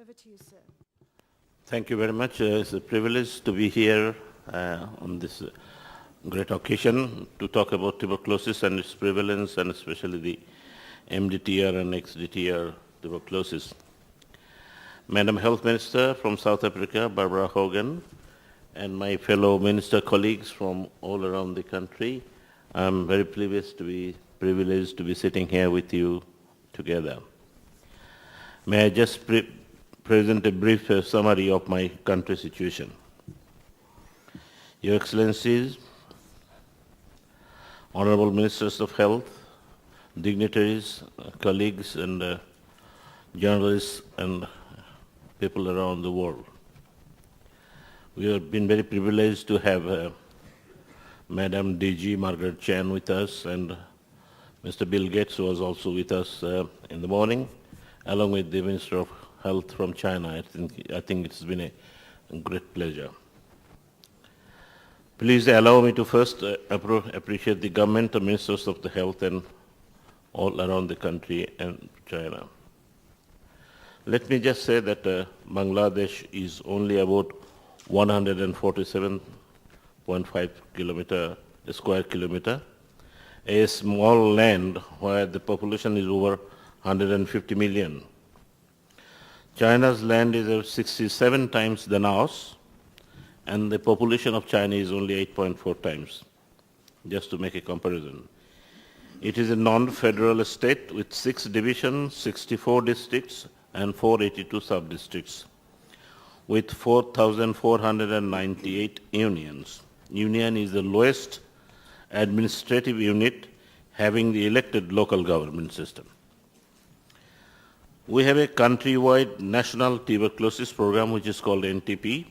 Over to you, sir. Thank you very much. It's a privilege to be here on this great occasion to talk about tuberculosis and its prevalence, and especially the MDTR and XDR tuberculosis. Madam Health Minister from South Africa, Barbara Hogan, and my fellow minister colleagues from all around the country, I'm very privileged to be sitting here with you together. May I just present a brief summary of my country's situation. Your Excellencies, Honorable Ministers of Health, dignitaries, colleagues, and journalists, and people around the world. We have been very privileged to have Madam DG Margaret Chan with us, and Mr. Bill Gates was also with us in the morning, along with the Minister of Health from China. I think it's been a great pleasure. Please allow me to first appreciate the government, the ministers of the health, and all around the country and China. Let me just say that Bangladesh is only about 147.5 square kilometer, a small land where the population is over 150 million. China's land is 67 times than ours, and the population of China is only 8.4 times, just to make a comparison. It is a non-federal state with 6 divisions, 64 districts, and 482 sub-districts, with 4,498 unions. Union is the lowest administrative unit having the elected local government system. We have a countrywide national tuberculosis program which is called NTP,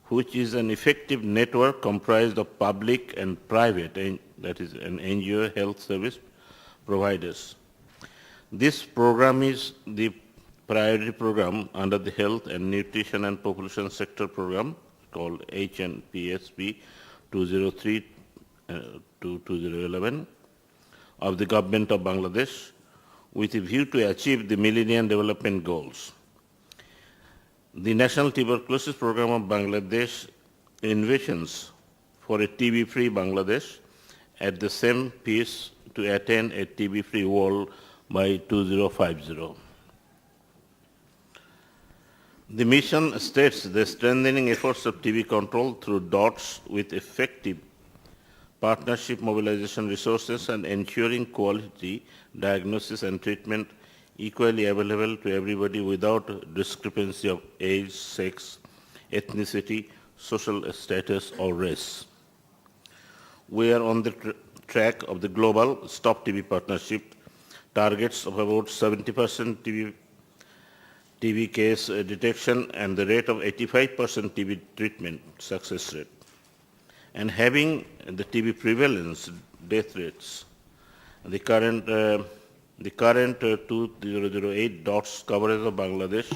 which is an effective network comprised of public and private, that is an NGO health service providers. This program is the priority program under the Health and Nutrition and Population Sector Program called HNPSP 2003 to 2011 of the Government of Bangladesh, with a view to achieve the Millennium Development Goals. The National Tuberculosis Program of Bangladesh envisions for a TB-free Bangladesh at the same pace to attain a TB-free world by 2050. The mission states the strengthening efforts of TB control through DOTS with effective partnership mobilization resources and ensuring quality diagnosis and treatment equally available to everybody without discrepancy of age, sex, ethnicity, social status, or race. We are on the track of the global Stop TB partnership targets of about 70% TB case detection and the rate of 85% TB treatment success rate. And having the TB prevalence death rates, the current 2008 DOTS coverage of Bangladesh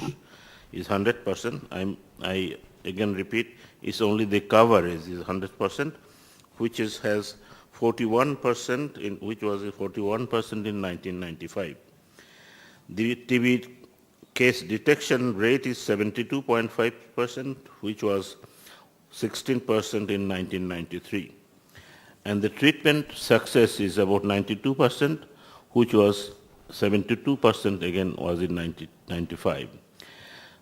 is 100%. I again repeat, it's only the coverage is 100%, which has 41% which was 41% in 1995. The TB case detection rate is 72.5%, which was 16% in 1993. And the treatment success is about 92%, which was 72% again was in 1995.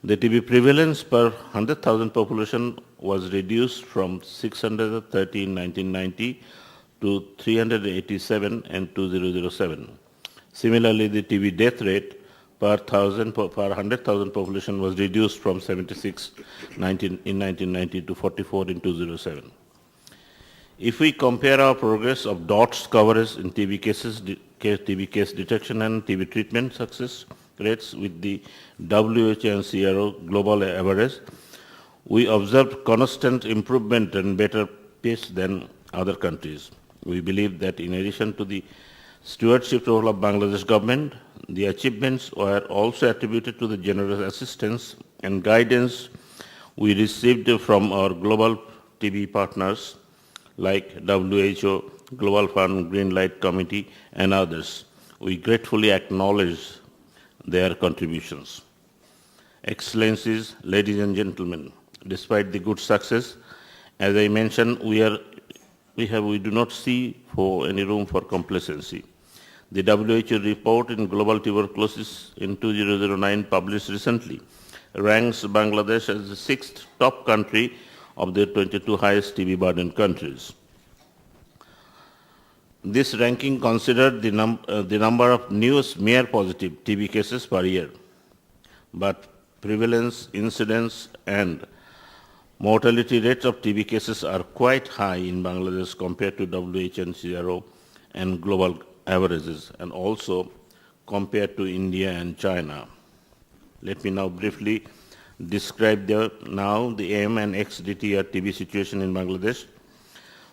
The TB prevalence per 100,000 population was reduced from 630 in 1990 to 387 in 2007. Similarly, the TB death rate per 100,000 population was reduced from 76 in 1990 to 44 in 2007. If we compare our progress of DOTS coverage in TB cases, TB case detection and TB treatment success rates with the WHO and CRO global average, we observed constant improvement and better pace than other countries. We believe that in addition to the stewardship role of Bangladesh government, the achievements were also attributed to the generous assistance and guidance we received from our global TB partners like WHO, Global Fund, Green Light Committee, and others. We gratefully acknowledge their contributions. Excellencies, ladies and gentlemen, despite the good success, as I mentioned, we do not see for any room for complacency. The WHO report in Global Tuberculosis in 2009 published recently ranks Bangladesh as the 6th top country of the 22 highest TB burden countries. This ranking considered the number of new smear-positive TB cases per year, but prevalence, incidence, and mortality rates of TB cases are quite high in Bangladesh compared to WHO and CRO and global averages, and also compared to India and China. Let me now briefly describe the A.F.M and XDR-TB situation in Bangladesh.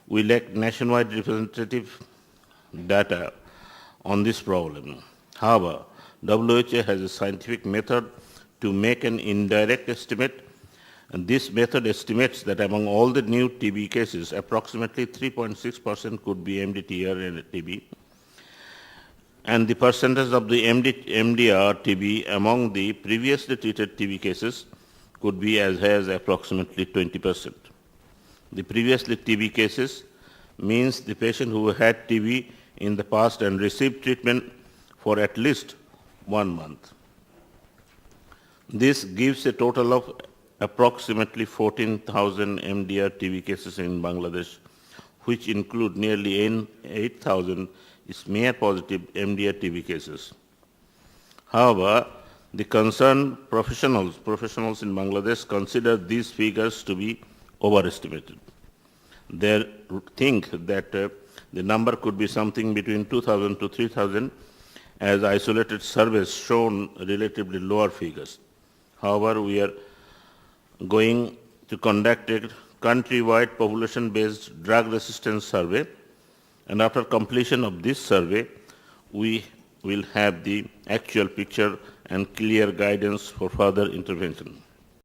We lack nationwide representative data on this problem. However, WHO has a scientific method to make an indirect estimate, and this method estimates that among all the new TB cases, approximately 3.6% could be MDTR and TB, and the percentage of the MDR-TB among the previously treated TB cases could be as high as approximately 20%. The previously TB cases means the patient who had TB in the past and received treatment for at least 1 month. This gives a total of approximately 14,000 MDR-TB cases in Bangladesh, which include nearly 8,000 smear-positive MDR-TB cases. However, the concerned professionals in Bangladesh consider these figures to be overestimated. They think that the number could be something between 2,000 to 3,000, as isolated surveys shown relatively lower figures. However, we are going to conduct a country-wide population-based drug resistance survey, and after completion of this survey, we will have the actual picture and clear guidance for further intervention.